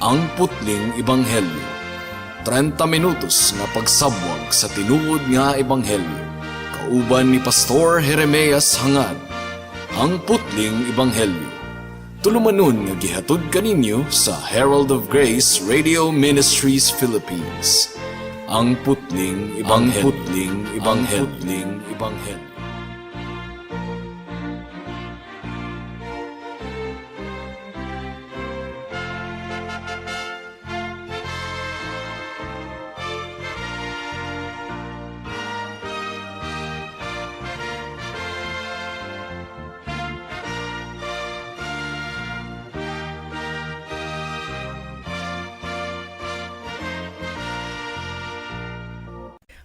Ang putling ebanghelyo. 30 minutos nga pagsabwag sa tinuod nga ebanghelyo. Kauban ni Pastor Jeremias Hangad. Ang putling ebanghelyo. Tulumanon nga gihatod kaninyo sa Herald of Grace Radio Ministries Philippines. Ang putling ebanghelyo. Ang putling ebanghelyo.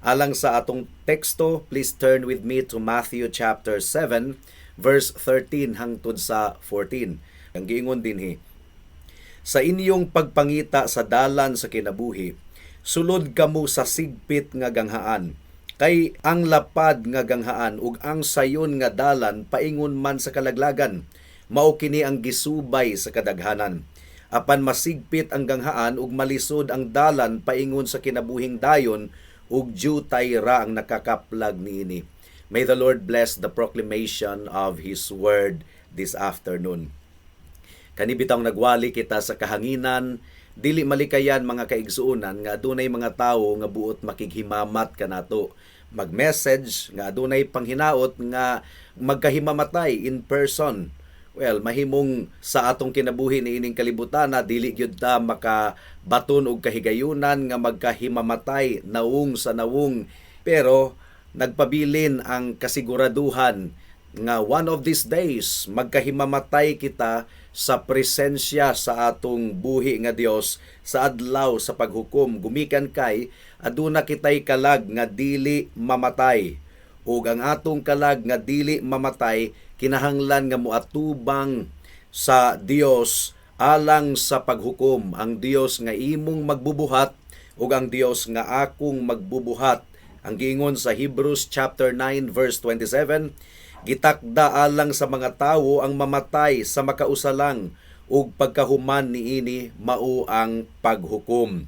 Alang sa atong teksto, please turn with me to Matthew chapter 7, verse 13 hangtod sa 14. Ang giingon dinhi, sa inyong pagpangita sa dalan sa kinabuhi, sulod kamo sa sigpit nga ganghaan, kay ang lapad nga ganghaan ug ang sayon nga dalan paingon man sa kalaglagan, mao kini ang gisubay sa kadaghanan. Apan masigpit ang ganghaan ug malisod ang dalan paingon sa kinabuhing dayon, ug jutay ra ang nakakaplag niini. May the Lord bless the proclamation of His word this afternoon. Kani bitang nagwali kita sa kahanginan, dili malikayan mga kaigsuonan nga adunay mga tawo nga buot makighimamat kanato. Mag-message nga adunay panghinaot nga magkahimamatay in person. Well, mahimong sa atong kinabuhi niining kalibutan na dili gyud ta makabaton og kahigayunan nga magkahimamatay nawong sa nawong, pero nagpabilin ang kasiguraduhan nga one of these days magkahimamatay kita sa presensya sa atong buhi nga Dios sa adlaw sa paghukom. Gumikan kay aduna kitay kalag nga dili mamatay, ug ang atong kalag nga dili mamatay kinahanglan nga moatubang sa Dios alang sa paghukom. Ang Dios nga imong magbubuhat ug ang Dios nga akong magbubuhat. Ang giingon sa Hebrews chapter 9 verse 27, gitakda alang sa mga tawo ang mamatay sa makausalang ug pagkahuman niini mao ang paghukom.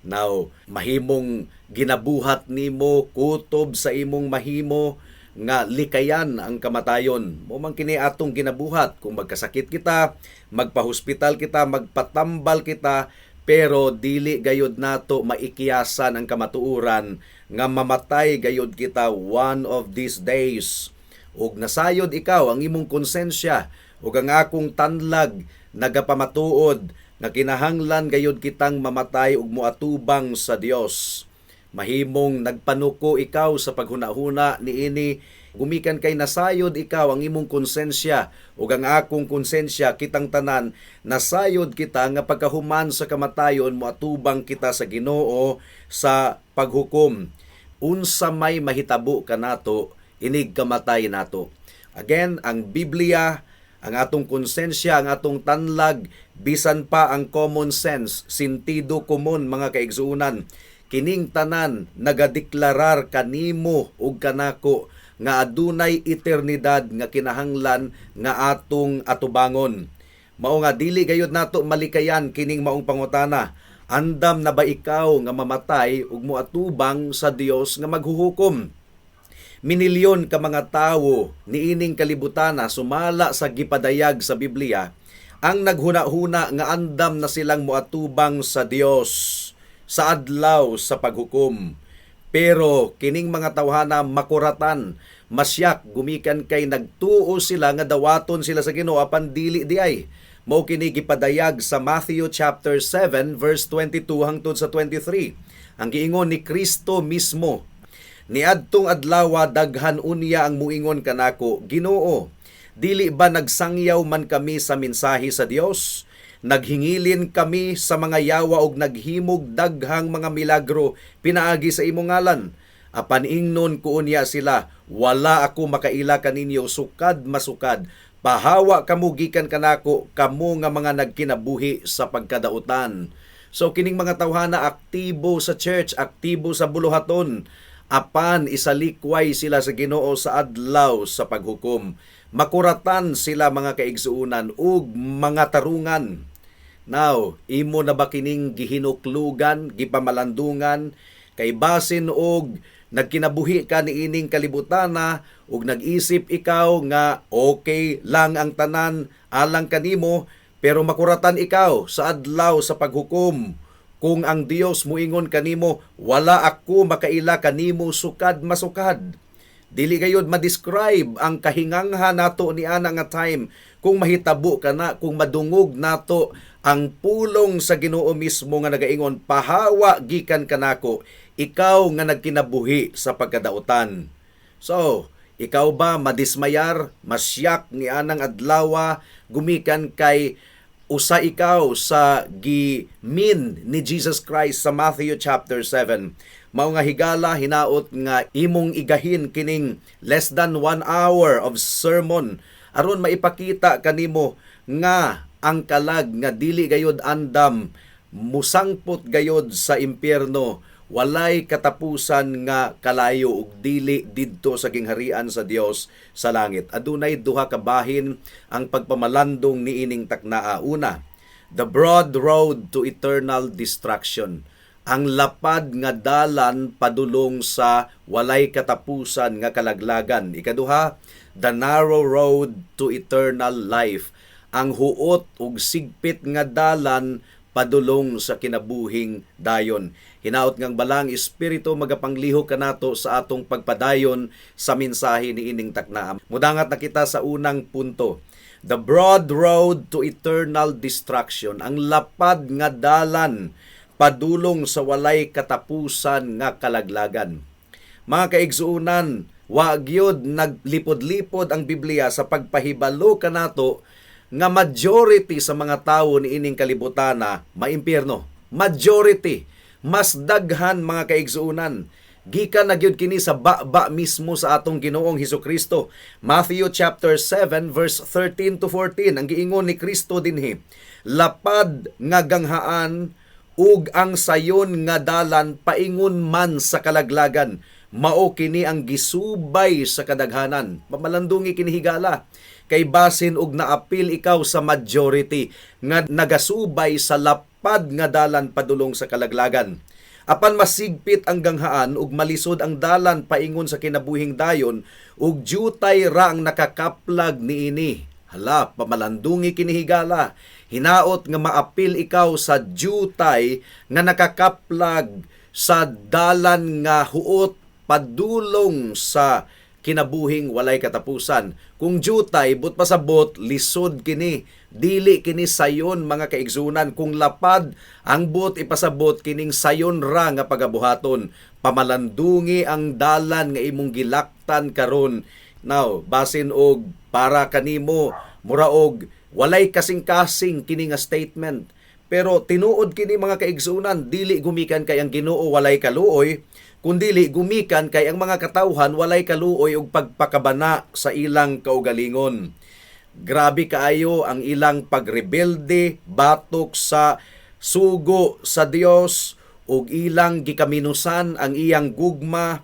Now, mahimong ginabuhat nimo kutob sa imong mahimo nga likayan ang kamatayon. Mo man kini atong ginabuhat kung magkasakit kita, magpahospital kita, magpatambal kita, pero dili gayud nato maikiyasan ang kamatuoran nga mamatay gayud kita one of these days. Ug nasayod ikaw ang imong konsensya ug ang akong tanlag nagapamatuod nga kinahanglan gayud kitang mamatay ug moatubang sa Dios. Mahimong nagpanuko ikaw sa paghuna-huna niini, gumikan kay nasayod ikaw ang imong konsensya ug ang akong konsensya, kitang tanan nasayod kita nga pagkahuman sa kamatayon moatubang kita sa Ginoo sa paghukom. Unsa may mahitabo kanato inig kamatay nato. Again, ang Biblia, ang atong konsensya, ang atong tanlag, bisan pa ang common sense, sentido komon mga kaigsuunan, kining tanan nagadeklarar kanimo ug kanako nga adunay eternidad nga kinahanglan nga atong atubangon. Mao nga dili gayud nato malikayan kining maong pangutana, andam na ba ikaw nga mamatay ug moatubang sa Dios nga maghuhukom? Minilyon ka mga tawo niining kalibutana sumala sa gipadayag sa Biblia ang naghuna-huna nga andam na silang moatubang sa Dios sa adlaw sa paghukom. Pero kining mga tawhana makuratan, masyak, gumikan kay nagtuo sila nga dawaton sila sa Ginoo apan dili diay. Mao kini gipadayag sa Matthew chapter 7 verse 22 hangtod sa 23. Ang giingon ni Kristo mismo, niadtong adlaw daghan unya ang muingon kanako, Ginoo, dili ba nagsangyaw man kami sa mensahe sa Dios? Naghingilin kami sa mga yawa og naghimog daghang mga milagro pinaagi sa imong ngalan. Apan ingnon ko unya sila, wala ako makaila kaninyo, sukad masukad. Pahawa kamo gikan kanako, kamo nga mga nagkinabuhi sa pagkadautan. So kining mga tawhana aktibo sa church, aktibo sa buluhaton, apan isalikway sila sa Ginoo sa adlaw sa paghukom. Makuratan sila mga kaigsuunan ug mga tarungan. Now, imo na ba kining gihinuklugan, gipamalandungan, kay basin og nagkinabuhi ka ni ining kalibutana ug nag-isip ikaw nga okay lang ang tanan alang kanimo, pero makuratan ikaw sa adlaw sa paghukom kung ang Dios muingon kanimo, wala ako makaila kanimo sukad masukad. Dili gayud ma-describe ang kahinganghan nato ni ana nga time kung mahitabo ka na, kung madungog nato ang pulong sa Ginoo mismo nga nagaingon, pahawa gikan kanako, ikaw nga nagkinabuhi sa pagkadautan. So, ikaw ba madismayar, masyak ni anang adlawa, gumikan kay usa ikaw sa gimin ni Jesus Christ sa Matthew chapter 7. Mao nga higala, hinaot nga imong igahin kining less than 1 hour of sermon aron maipakita kanimo nga ang kalag nga dili gayod andam musangpot gayod sa impyerno, walay katapusan nga kalayo ug dili didto sa gingharian sa Dios sa langit. Adunay duha ka bahin ang pagpamalandong niining taknaa. Una, the broad road to eternal destruction. Ang lapad nga dalan padulong sa walay katapusan nga kalaglagan. Ikaduha, the narrow road to eternal life. Ang huot ug sigpit nga dalan padulong sa kinabuhing dayon. Hinaot ngang balang espiritu magapangliho kanato sa atong pagpadayon sa mensahe ni ining taknaa. Mudangat na kita sa unang punto. The broad road to eternal destruction. Ang lapad nga dalan padulong sa walay katapusan nga kalaglagan. Mga kaigsuunan, wa gyud naglipod-lipod ang Biblia sa pagpahibalo kanato nga majority sa mga tawo ni ining kalibutana maimpyerno. Majority, mas daghan mga kaigsuunan. Gikan na gyud kini sa baba mismo sa atong Ginoong Hesukristo. Matthew chapter 7 verse 13 to 14 ang giingon ni Kristo dinhi. Lapad nga ganghaan ug ang sayon nga dalan paingon man sa kalaglagan, mao kini ang gisubay sa kadaghanan. Pamalandungi kini higala, kay basin og naapil ikaw sa majority nga nagasubay sa lapad nga dalan padulong sa kalaglagan. Apan masigpit ang ganghaan ug malisod ang dalan paingon sa kinabuhing dayon ug jutay ra ang nakakaplag niini. Hala, pamalandungi kini higala. Hinaot nga maapil ikaw sa jutay nga nakakaplag sa dalan nga huot padulong sa kinabuhing walay katapusan. Kung jutay, but pasabot, lisod kini. Dili kini sayon mga kaigsunan. Kung lapad, ang but ipasabot kining sayon ra nga pagabuhaton. Pamalandungi ang dalan nga imong gilaktan karon. Now, basin og para kanimo, muraog, walay kasing-kasing kini nga statement. Pero tinuod kini mga kaigsunan, dili gumikan kay ang Ginoo walay kaluoy, kundili gumikan kay ang mga katawhan walay kaluoy og pagpakabana sa ilang kaugalingon. Grabe kaayo ang ilang pagrebelde batok sa sugo sa Dios ug ilang gikaminusan ang iyang gugma,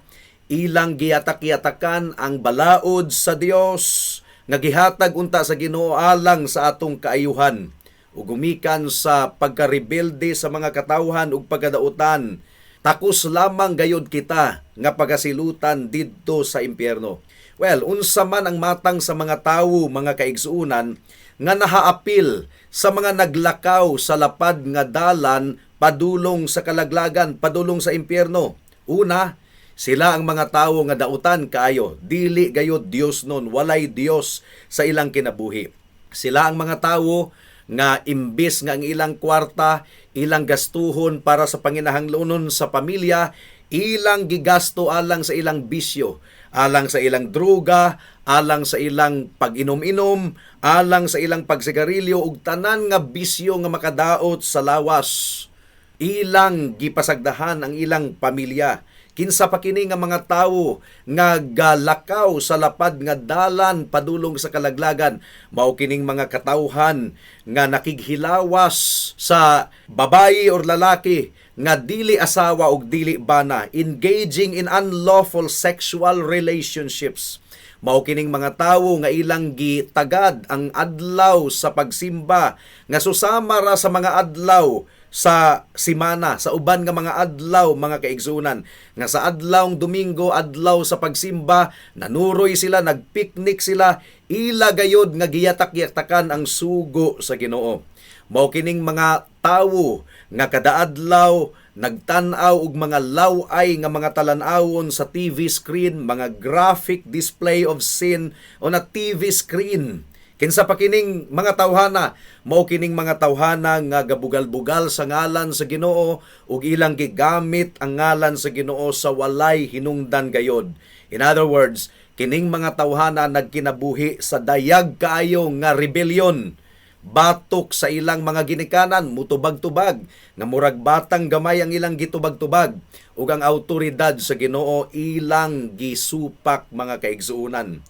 ilang giatak-yatakan ang balaod sa Dios nga gihatag unta sa Ginoo alang sa atong kaayuhan ug gumikan sa pagkarebelde sa mga katawhan ug pagkadautan. Takos lamang gayud kita nga pagasilutan didto sa impyerno. Well, unsa man ang matang sa mga tawo, mga kaigsuunan, nga nahaapil sa mga naglakaw sa lapad nga dalan padulong sa kalaglagan, padulong sa impyerno. Una, sila ang mga tawo nga dautan kaayo, dili gayud Dios nun, walay Dios sa ilang kinabuhi. Sila ang mga tawo nga imbis nga ang ilang kwarta, ilang gastuhon para sa panginahanglanon sa pamilya, ilang gigasto alang sa ilang bisyo, alang sa ilang droga, alang sa ilang pag-inom-inom, alang sa ilang pagsigarilyo ug tanan nga bisyo nga makadaot sa lawas. Ilang gipasagdahan ang ilang pamilya. Kinsa pa kini nga mga tawo nga galakaw sa lapad nga dalan padulong sa kalaglagan, mao kining mga katawhan nga nakighilawas sa babayi or lalaki nga dili asawa ug dili bana, engaging in unlawful sexual relationships. Mao kining mga tawo nga ilang gitagad ang adlaw sa pagsimba nga susama ra sa mga adlaw sa simana, sa uban nga mga adlaw, mga kaigsunan, nga sa adlawng Domingo, adlaw sa pagsimba, nanuroy sila, nagpiknik sila, ila gayod nga giyatak-yatakan ang sugo sa Ginoo. Mao kining mga tawo nga kada adlaw nagtan-aw og mga laway nga mga talan-awon sa TV screen, mga graphic display of sin on a TV screen. Kinsa pa kining mga tawhana? Mao kining mga tawhana nga gabugal-bugal sa ngalan sa Ginoo ug ilang gigamit ang ngalan sa Ginoo sa walay hinungdan gayod. In other words, kining mga tawhana nagkinabuhi sa dayag kaayo nga rebellion. Batok sa ilang mga ginikanan, mutubag-tubag, nga murag batang gamay ang ilang gitubag-tubag, ug ang awtoridad sa Ginoo ilang gisupak, mga kaigsuunan.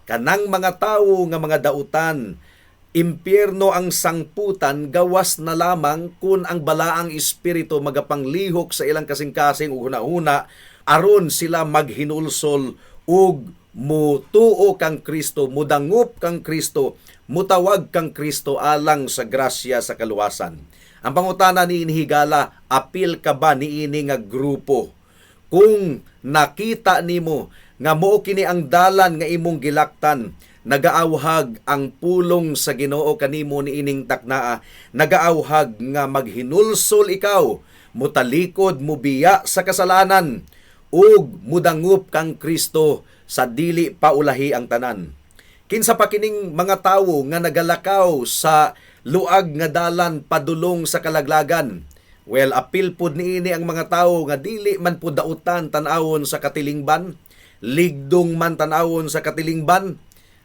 Kanang mga tawo nga mga dautan, impyerno ang sangputan, gawas na lamang kun ang balaang espiritu magapanglihok sa ilang kasing-kasing ug hunahuna aron sila maghinulsol ug mutuo kang Kristo, mudangup kang Kristo, mutawag kang Kristo alang sa grasya sa kaluwasan. Ang pangutana ni inhigala, apil ka ba niini nga grupo? Kung nakita nimo nga mao kini ang dalan nga imong gilaktan, nagaawhag ang pulong sa Ginoo kanimo niining taknaa, nagaawhag nga maghinulsol ikaw, mutalikod, mubiya sa kasalanan, ug mudangup kang Kristo sa dili paulahi ang tanan. Kinsa pa kining mga tawo nga nagalakaw sa luag nga dalan padulong sa kalaglagan? Well, apil pud niini ang mga tawo nga dili man pud dautan tan-awon sa katilingban, ligdong man tan-awon sa katilingban,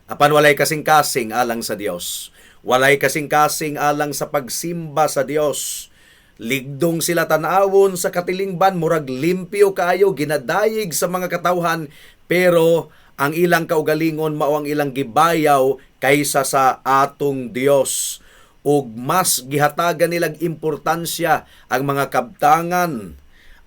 apan walay kasing-kasing alang sa Dios. Walay kasing-kasing alang sa pagsimba sa Dios. Ligdong sila tan-awon sa katilingban, murag limpyo kaayo, ginadayig sa mga katawhan, pero ang ilang kaugalingon mao ang ilang gibayaw kaysa sa atong Dios. Ug mas gihatagan nilang importansya ang mga kabtangan,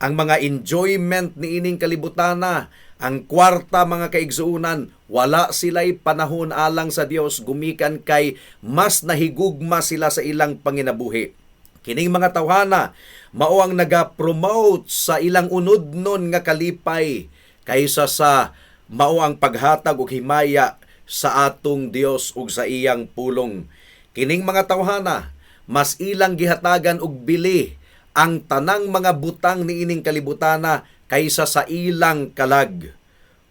ang mga enjoyment ni ining kalibutana, ang kwarta, mga kaigsuunan. Wala sila'y panahon alang sa Dios, gumikan kay mas nahigugma sila sa ilang panginabuhi. Kining mga tawhana mao ang naga-promote sa ilang unodnon nga kalipay kaysa sa mao ang paghatag og himaya sa atong Dios ug sa iyang pulong. Kining mga tawhana mas ilang gihatagan og bili ang tanang mga butang niining kalibutana kaysa sa ilang kalag.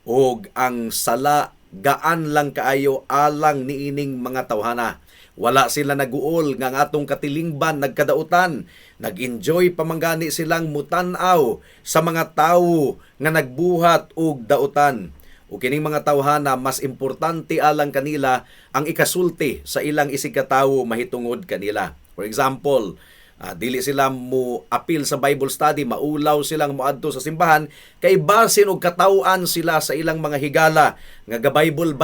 Og ang sala gaan lang kaayo alang niining mga tawhana. Wala sila naguol nga ang atong katilingban nagkadautan. Nag-enjoy pamanggani silang mutan-aw sa mga tawo nga nagbuhat og dautan. O kining mga tawhana mas importante alang kanila ang ikasulti sa ilang isigkatawo mahitungod kanila. For example, dili sila mo apil sa Bible study, maulaw silang moadto sa simbahan kay basin og kataw-an sila sa ilang mga higala nga ga-Bible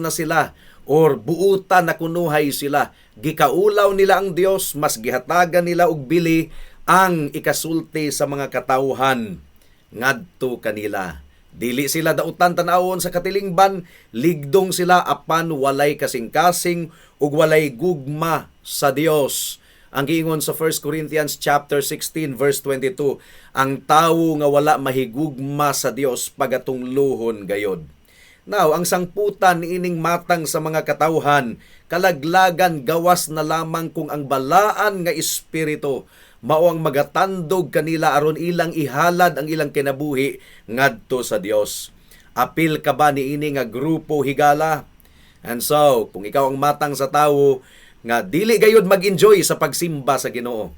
na sila or buutan na kunuhay sila. Gikaulaw nila ang Dios, mas gihatagan nila og bili ang ikasulti sa mga katawhan ngadto kanila. Dili sila dautan tan-awon sa katilingban, ligdong sila apan walay kasing-kasing ug walay gugma sa Dios. Ang giingon sa 1 Corinthians chapter 16 verse 22, ang tawo nga wala mahigugma sa Dios pagatunglohon gayod. Now, ang sangputan niining matang sa mga katawhan, kalaglagan gawas na lamang kung ang balaan nga espiritu mao ang magatandog kanila aron ilang ihalad ang ilang kinabuhi ngadto sa Dios. Apil ka ba niini nga grupo higala? And so, kung ikaw ang matang sa tawo nga dili gayud mag-enjoy sa pagsimba sa Ginoo,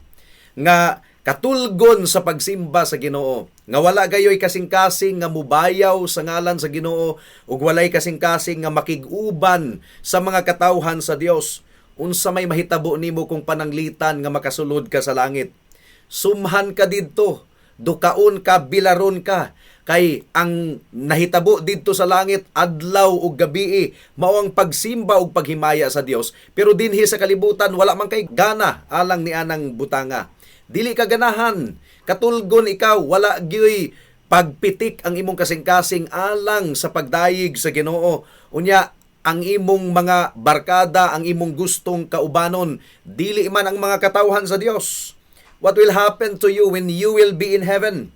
nga katulgon sa pagsimba sa Ginoo, nga wala gayoy kasing-kasing nga mubayaw sa ngalan sa Ginoo ug walay kasing-kasing nga makig-uban sa mga katawhan sa Dios, unsa may mahitabo nimo kung pananglitan nga makasulod ka sa langit? Sumhan ka didto, dukaon ka, bilaron ka, kay ang nahitabo didto sa langit adlaw ug gabii mao ang pagsimba ug paghimaya sa Dios, pero dinhi sa kalibutan wala man kay gana alang ni anang butanga. Dili ka ganahan, katulgon ikaw, wala gyoy pagpitik ang imong kasing-kasing alang sa pagdayig sa Ginoo. Unya, ang imong mga barkada, ang imong gustong kaubanon, dili man ang mga katawhan sa Dios. What will happen to you when you will be in heaven?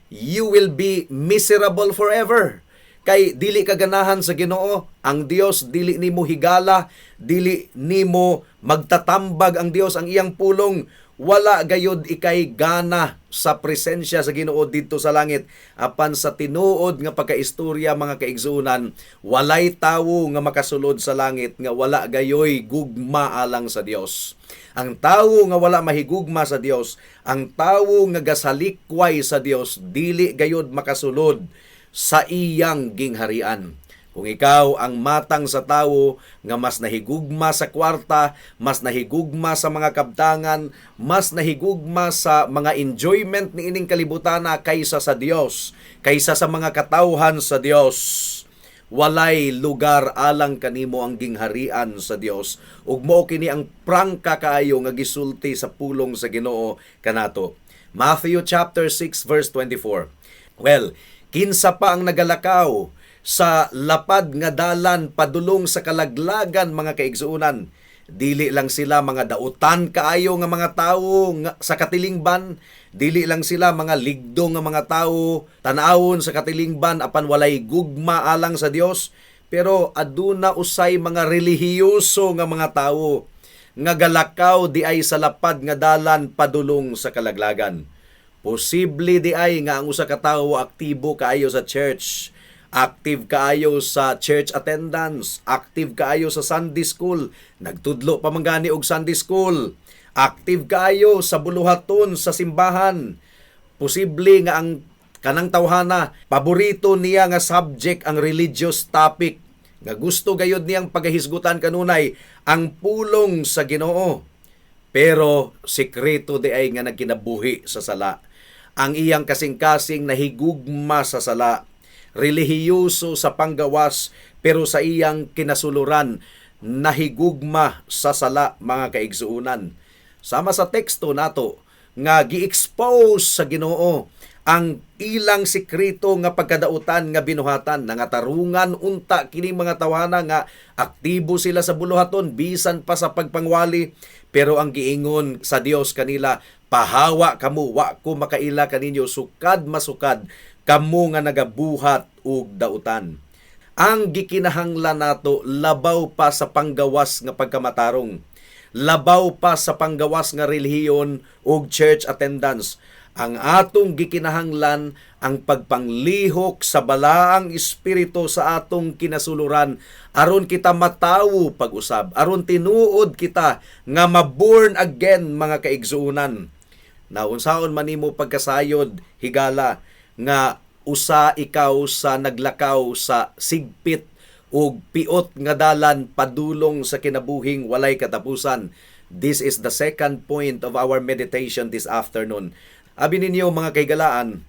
You will be miserable forever. Kay dili ka ganahan sa Ginoo, ang Dios dili nimo higala, dili nimo magtatambag ang Dios ang iyang pulong. Wala gayud ikay gana sa presensya sa Ginoo didto sa langit. Apan sa tinuod nga pagkaistorya mga kaigsuonan, walay tawo nga makasulod sa langit nga wala gayoy gugma alang sa Dios. Ang tawo nga wala mahigugma sa Dios, ang tawo nga gasalikway sa Dios, dili gayud makasulod sa iyang gingharian. Kung ikaw ang matang sa tawo nga mas nahigugma sa kwarta, mas nahigugma sa mga kabtangan, mas nahigugma sa mga enjoyment ni ining kalibutana kaysa sa Dios, kaysa sa mga katawhan sa Dios, walay lugar alang kanimo ang gingharian sa Dios. Ug mao kini ang prangka kaayo nga gisulti sa pulong sa Ginoo kanato. Matthew chapter 6 verse 24. Well, kinsa pa ang nagalakaw sa lapad nga dalan padulong sa kalaglagan mga kaigsuonan? Dili lang sila mga dautan kaayo nga mga tawo sa katilingban, dili lang sila mga ligdo nga mga tawo tan-awon sa katilingban apan walay gugma alang sa Dios, pero aduna usay mga relihiyoso nga mga tawo nga galakaw di ay sa lapad nga dalan padulong sa kalaglagan. Posible di ay nga ang usa ka tawo aktibo kaayo sa church, active kaayo sa church attendance, active kaayo sa Sunday school, nagtudlo pa man gani og Sunday school, active kaayo sa buluhaton sa simbahan. Posible nga ang kanang tawhana paborito niya nga subject ang religious topic, nga gusto gayud niyang pagahisgutan kanunay ang pulong sa Ginoo. Pero sikreto di ay nga nagkinabuhi sa sala. Ang iyang kasing-kasing nahigugma sa sala, relihiyoso sa panggawas, pero sa iyang kinasuluran nahigugma sa sala mga kaigsuunan. Sama sa teksto nato nga gi-expose sa Ginoo ang ilang sikreto nga pagkadautan nga binuhatan, nangatarungan unta kini mga tawana nga aktibo sila sa buluhaton bisan pa sa pagpangwali, pero ang giingon sa Dios kanila, pahawa kamo, wa ko makaila kaninyo, sukad masukad kamo nga nagabuhat og dautan. Ang gikinahanglan nato labaw pa sa panggawas nga pagkamatarong, labaw pa sa panggawas nga relihiyon ug church attendance. Ang atong gikinahanglan ang pagpanglihok sa balaang espiritu sa atong kinasuluran aron kita matawo pag-usab, aron tinuod kita nga ma-born again mga kaigsuonan. Naunsaon man nimo pagkasayod higala nga usa ikaw sa naglakaw sa sigpit ug piot nga dalan padulong sa kinabuhing walay katapusan. This is the second point of our meditation this afternoon. Abi ninyo mga kaigalaan,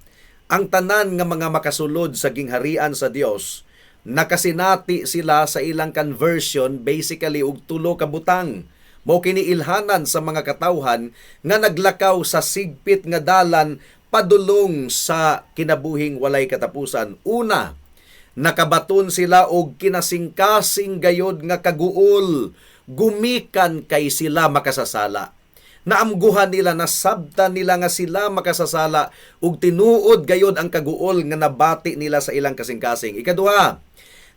ang tanan nga mga makasulod sa gingharian sa Dios, nakasinati sila sa ilang conversion basically og tulo ka butang. Mao kini ilhanan sa mga katawhan nga naglakaw sa sigpit nga dalan padulong sa kinabuhing walay katapusan. Una, nakabaton sila og kinasingkasing gayod nga kaguol, gumikan kay sila makasasala. Naamguhan nila, nasabtan nila nga sila makasasala ug tinuod gayod ang kaguol nga nabati nila sa ilang kasing-kasing. Ikaduha,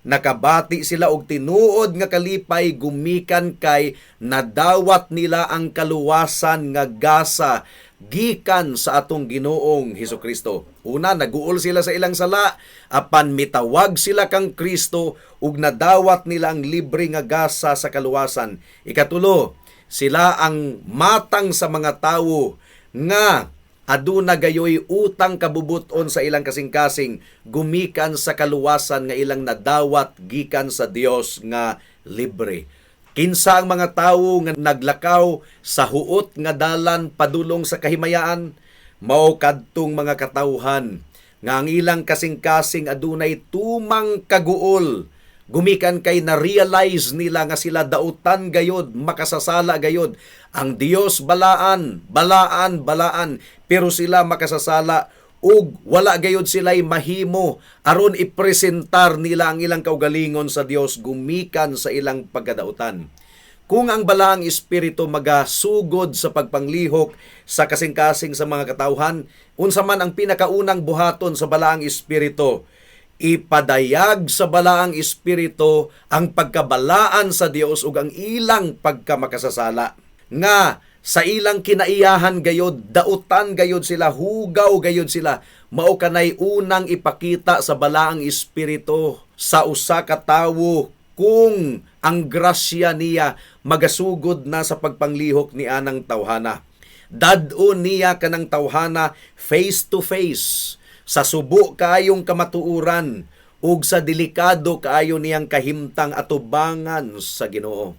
nakabati sila og tinuod nga kalipay, gumikan kay nadawat nila ang kaluwasan nga gasa gikan sa atong Ginoong Hesukristo. Una, naguol sila sa ilang sala, apan mitawag sila kang Kristo ug nadawat nila ang libre nga gasa sa kaluwasan. Ikatulo, sila ang matang sa mga tawo nga aduna gayoy utang kabubuton sa ilang kasing-kasing, gumikan sa kaluwasan nga ilang nadawat gikan sa Dios nga libre. Kinsa ang mga tawo nga naglakaw sa huot nga dalan padulong sa kahimayaan? Mao kadtong mga katawhan nga ang ilang kasing-kasing adunay tumang kaguol, gumikan kay na-realize nila nga sila dautan gayod, makasasala gayod. Ang Dios balaan, pero sila makasasala ug wala gayud sila'y mahimo aron ipresentar nila ang ilang kaugalingon sa Dios gumikan sa ilang pagkadautan. Kung ang balaang espiritu magasugod sa pagpanglihok sa kasing-kasing sa mga katawhan, unsa man ang pinakaunang buhaton sa balaang espiritu, ipadayag sa balaang espiritu ang pagkabalaan sa Dios ug ang ilang pagkamakasasala. Nga sa ilang kinaiyahan gayod, dautan gayod sila, hugaw gayod sila, mao kanay unang ipakita sa balaang espiritu sa usa ka tawo kung ang grasya niya magasugod na sa pagpanglihok ni anang tawhana. Dadon niya kanang tawhana face to face sa subo kaayong kamatuuran ug sa delikado kaayo niyang kahimtang atubangan sa Ginoo.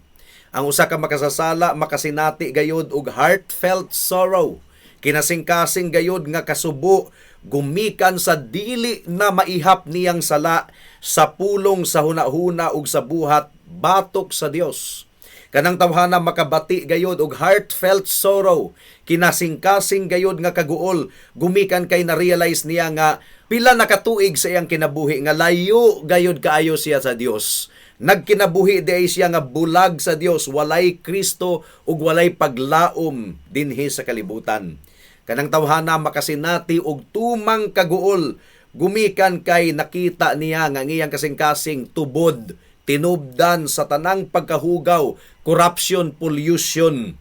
Ang usa ka makasasala makasinati gayod og heartfelt sorrow, kinasing-kasing gayod nga kasubo gumikan sa dili na maihap niyang sala sa pulong sa hunahuna ug sa buhat batok sa Dios. Kanang tawhana makabati gayod og heartfelt sorrow, kinasing-kasing gayod nga kaguol, gumikan kay na-realize niya nga pila na katuig sa iyang kinabuhi nga layo gayod kaayo siya sa Dios. Nagkinabuhi di siya nga bulag sa Dios, walay Kristo ug walay paglaom dinhi sa kalibutan. Kanang tawhana makasinati og tumang kaguol, gumikan kay nakita niya nga ngiyang kasing-kasing tubod, tinubdan sa tanang pagkahugaw, corruption, pollution.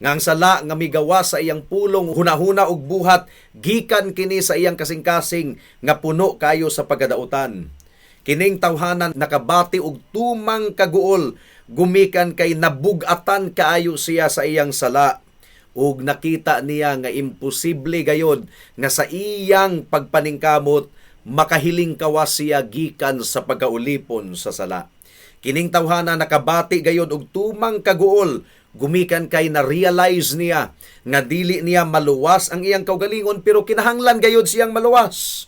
Nga ang sala nga migawa sa iyang pulong, hunahuna og buhat, gikan kini sa iyang kasing-kasing nga puno kayo sa pagkadautan. Kining tawhanan nakabati og tumang kaguol, gumikan kay nabugatan kaayo siya sa iyang sala. Ug nakita niya nga imposible gayod nga sa iyang pagpaningkamot makahiling kawas siya gikan sa pagkaulipon sa sala. Kining tawhana nakabati gayod og tumang kaguol, gumikan kay na-realize niya nga dili niya maluwas ang iyang kaugalingon pero kinahanglan gayod siyang maluwas.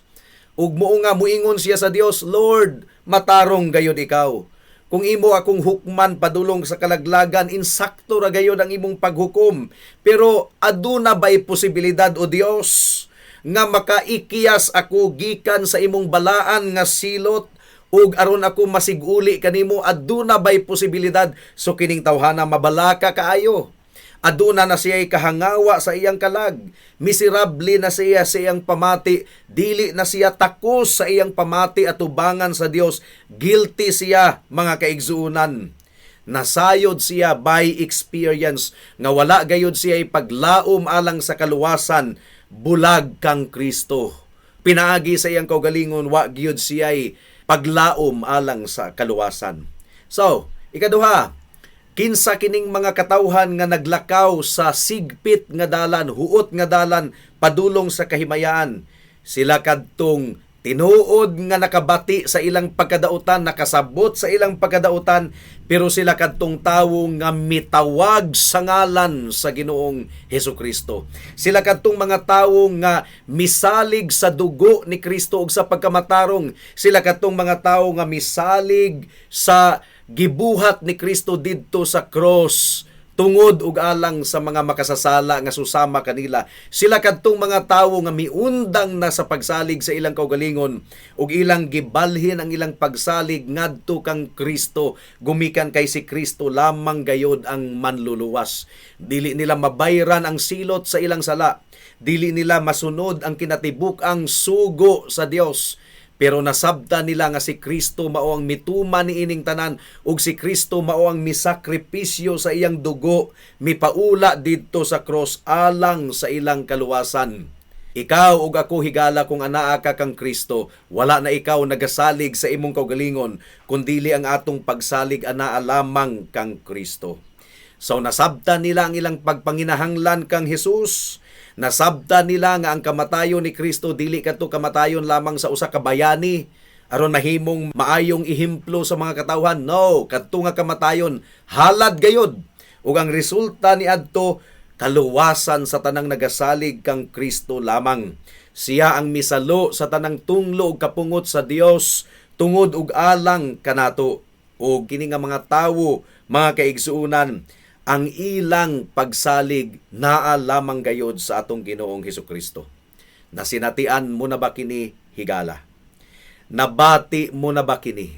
Ug mao nga muingon siya sa Dios, Lord, matarong gayod ikaw. Kung imo akong hukman padulong sa kalaglagan, insakto ra gayod ang imong paghukom. Pero aduna ba'y posibilidad o Dios nga makaikiyas ako gikan sa imong balaan nga silot ug aron ako masiguli kanimo, aduna ba'y posibilidad? So kining tawhana mabalaka kaayo. Aduna na siya'y kahangawa sa iyang kalag. Miserable na siya sa iyang pamati. Dili na siya takos sa iyang pamati at tubangan sa Dios. Guilty siya, mga kaigsuunan. Nasayod siya by experience nga wala gayud siya'y paglaom alang sa kaluwasan. Bulag kang Kristo. Pinaagi sa iyang kaugalingon, wa gyud siya'y paglaom alang sa kaluwasan. So, ikaduha, kinsa kining mga katawhan nga naglakaw sa sigpit nga dalan, huot nga dalan, padulong sa kahimayaan. Sila kadtong tinuod nga nakabati sa ilang pagkadautan, nakasabot sa ilang pagkadautan, pero sila kadtong tawo nga mitawag sa ngalan sa Ginoong Hesukristo. Sila kadtong mga tawo nga misalig sa dugo ni Kristo ug sa pagkamatarong. Sila kadtong mga tawo nga misalig sa gibuhat ni Kristo didto sa cross tungod ug alang sa mga makasasala nga susama kanila. Sila kadtong mga tawo nga miundang na sa pagsalig sa ilang kaugalingon ug ilang gibalhin ang ilang pagsalig ngadto kang Kristo. Gumikan kay si Kristo lamang gayod ang manluluwas. Dili nila mabayran ang silot sa ilang sala. Dili nila masunod ang kinatibuk-ang sugo sa Dios. Pero nasabta nila nga si Kristo mao ang mituma niining tanan ug si Kristo mao ang misakripisyo sa iyang dugo, mipaula didto sa cross alang sa ilang kaluwasan. Ikaw ug ako higala kung anaa ka kang Kristo, wala na ikaw nagasalig sa imong kaugalingon, kundili ang atong pagsalig anaa lamang kang Kristo. So nasabta nila ang ilang pagpanginahanglan kang Hesus. Nasabta nila nga ang kamatayon ni Kristo dili kadto kamatayon lamang sa usa ka bayani aron mahimong maayong ihimplo sa mga katawhan. No, kadto nga kamatayon halad gayod. Ug ang resulta ni adto kaluwasan sa tanang nagasalig kang Kristo lamang. Siya ang misalo sa tanang tunglo ug kapungot sa Dios tungod ug alang kanato. Ug kini nga mga tawo, mga kaigsuunan, ang ilang pagsalig naa lamang gayod sa atong Ginoong Hesukristo. Nasinatian mo na ba kini higala? Nabati mo na ba kini?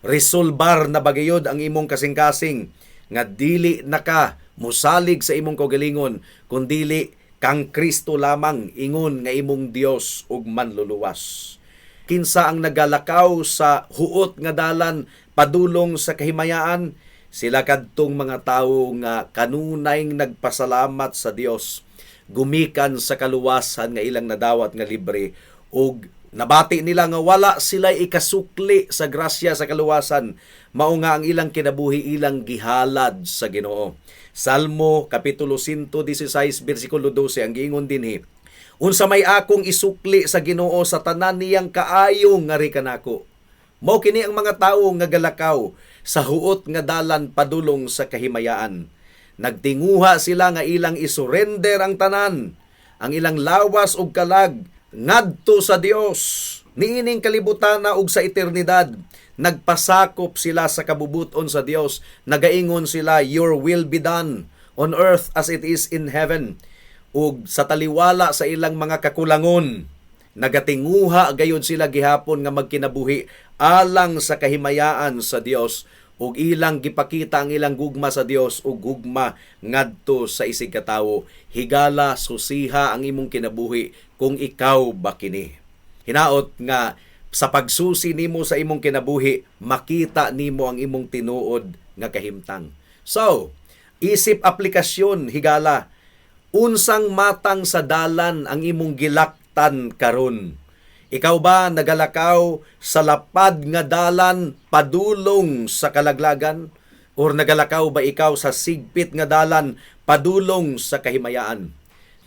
Resolbar na ba gayud ang imong kasing-kasing nga dili na ka musalig sa imong kaugalingon kundili kang Kristo lamang ingon nga imong Dios ug manluluwas. Kinsa ang nagalakaw sa huot nga dalan padulong sa kahimayaan? Sila kadtong mga tawo nga kanunayng nagpasalamat sa Dios, gumikan sa kaluwasan nga ilang nadawat nga libre, ug nabati nila nga wala sila ikasukli sa grasya sa kaluwasan, mao nga ang ilang kinabuhi ilang gihalad sa Ginoo. Salmo kapitulo 116 bersikulo 12 ang giingon dinhi, unsa may akong isukli sa Ginoo sa tanan niyang kaayo nga rikanako. Mao kini ang mga tawo nga galakaw sa huot nga dalan padulong sa kahimayaan. Nagtinguha sila nga ilang isurrender ang tanan, ang ilang lawas ug kalag ngadto sa Dios. Niining kalibutan na ug sa eternidad, nagpasakop sila sa kabubuton sa Dios. Nagaingon sila, your will be done on earth as it is in heaven. Ug sa taliwala sa ilang mga kakulangon, nagatinguha gayud sila gihapon nga magkinabuhi alang sa kahimayaan sa Dios, ug ilang gipakita ang ilang gugma sa Dios ug gugma ngadto sa isig katawo. Higala susiha ang imong kinabuhi kung ikaw ba kini. Hinaot nga sa pagsusi nimo sa imong kinabuhi, makita nimo ang imong tinuod nga kahimtang. So, isip aplikasyon higala. Unsang matang sa dalan ang imong gilaktan karon? Ikaw ba nagalakaw sa lapad nga dalan padulong sa kalaglagan? Or nagalakaw ba ikaw sa sigpit nga dalan padulong sa kahimayaan?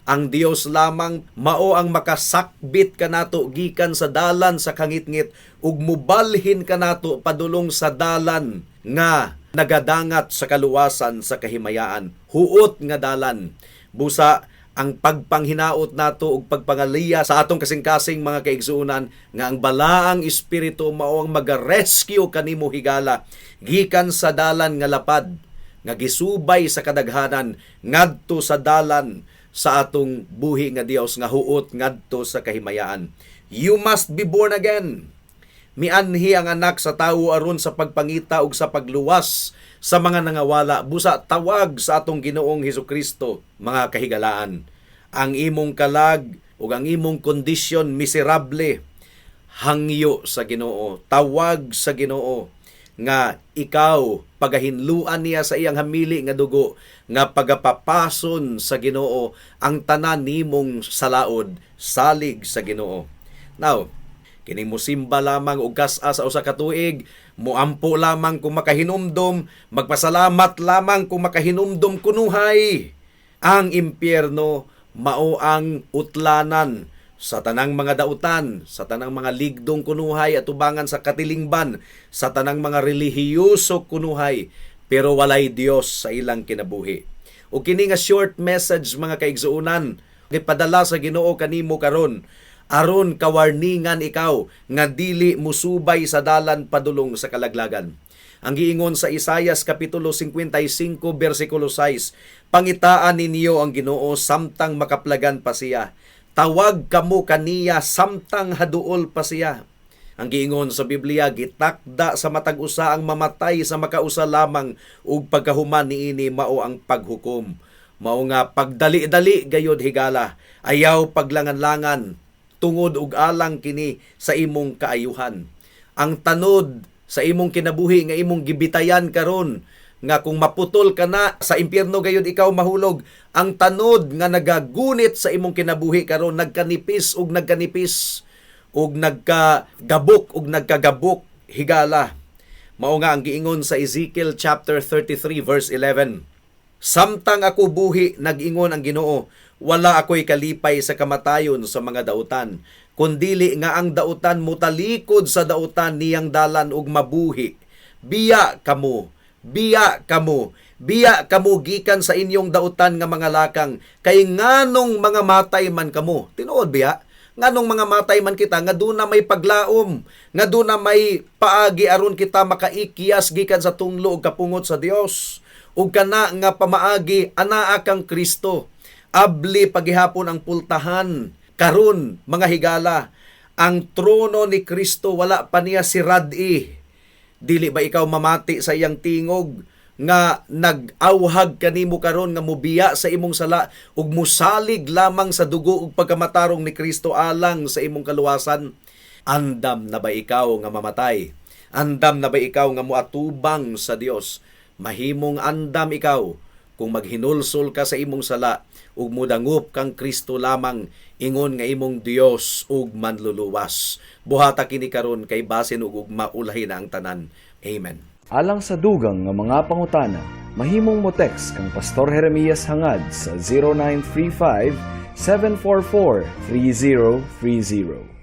Ang Dios lamang mao ang makasakbit kanato gikan sa dalan sa kangitngit ug mubalhin kanato padulong sa dalan nga nagadangat sa kaluwasan sa kahimayaan. Huot nga dalan. Busa ang pagpanghinaot nato ug pagpangaliya sa atong kasing-kasing mga kaigsuonan nga ang balaang espiritu mao ang mag-rescue kanimo higala gikan sa dalan nga lapad nga gisubay sa kadaghanan ngadto sa dalan sa atong buhi nga Dios nga huot ngadto sa kahimayaan. You must be born again. Mianhi ang anak sa tawo aron sa pagpangita ug sa pagluwas sa mga nangawala. Busa tawag sa atong Ginoong Hesukristo, mga kahigalaan. Ang imong kalag ug ang imong kondisyon miserable, hangyo sa Ginoo. Tawag sa Ginoo nga ikaw pagahinluan niya sa iyang hamili nga dugo, nga pagapapason sa Ginoo ang tanan nimong salaod, salig sa Ginoo. Now, kining mosimba lamang og kas-a sa usa ka tuig, moampo lamang kung makahinumdom, magpasalamat lamang kung makahinumdom kunuhay. Ang impyerno mao ang utlanan sa tanang mga dautan, sa tanang mga ligdong kunuhay at ubangan sa katilingban, sa tanang mga relihiyoso kunuhay, pero walay Dios sa ilang kinabuhi. O kini nga short message mga kaigsuunan, gipadala sa Ginoo kanimo karon, aron kawarningan ikaw nga dili musubay sa dalan padulong sa kalaglagan. Ang giingon sa Isaias kapitulo 55 bersikulo 6, pangitaan ninyo ang Ginoo samtang makaplagan pa siya. Tawag kamo kaniya samtang haduol pa siya. Ang giingon sa Biblia, gitakda sa matag usa ang mamatay sa makausa lamang ug pagkahuman niini mao ang paghukom. Mao nga pagdali-dali gayud higala, ayaw paglangan-langan, tungod ug alang kini sa imong kaayuhan. Ang tanod sa imong kinabuhi nga imong gibitayan karon, nga kung maputol ka na sa impyerno gayud ikaw mahulog, ang tanod nga nagagunit sa imong kinabuhi karon nagkanipis ug nagkanipis ug nagkagabok ug nagkagabok higala. Mao nga ang giingon sa Ezekiel chapter 33 verse 11. Samtang ako buhi, nag-ingon ang Ginoo, wala ako'y kalipay sa kamatayon sa mga dautan, kundili nga ang dautan mutalikod sa dautan niyang dalan ug mabuhi. Biya kamo, biya kamo, biya kamo gikan sa inyong dautan nga mga lakang, kay nganong mga matay man kamo. Tinuod biya? Nganong mga matay man kita, nga doon na may paglaom, nga doon na may paagi aron kita makaikyas gikan sa tunglo ug kapungot sa Dios. Ug kana nga pamaagi anaa kang Kristo. Abli paghihapon ang pultahan Karon, mga higala, ang trono ni Kristo wala pa niya si Rad-i. Dili ba ikaw mamati sa iyang tingog nga nag-awhag kanimo karon nga mubiya sa imong sala ug musalig lamang sa dugo ug pagkamatarong ni Kristo alang sa imong kaluwasan? Andam na ba ikaw nga mamatay? Andam na ba ikaw nga muatubang sa Dios? Mahimong andam ikaw kung maghinulsol ka sa imong sala ug mudangop kang Kristo lamang ingon nga imong Dios ug manluluwas. Buhata kini karon kay basin ug maulahi na ang tanan. Amen. Alang sa dugang nga mga pangutana, mahimong mo text kang Pastor Jeremias hangad sa 0935 744 3030.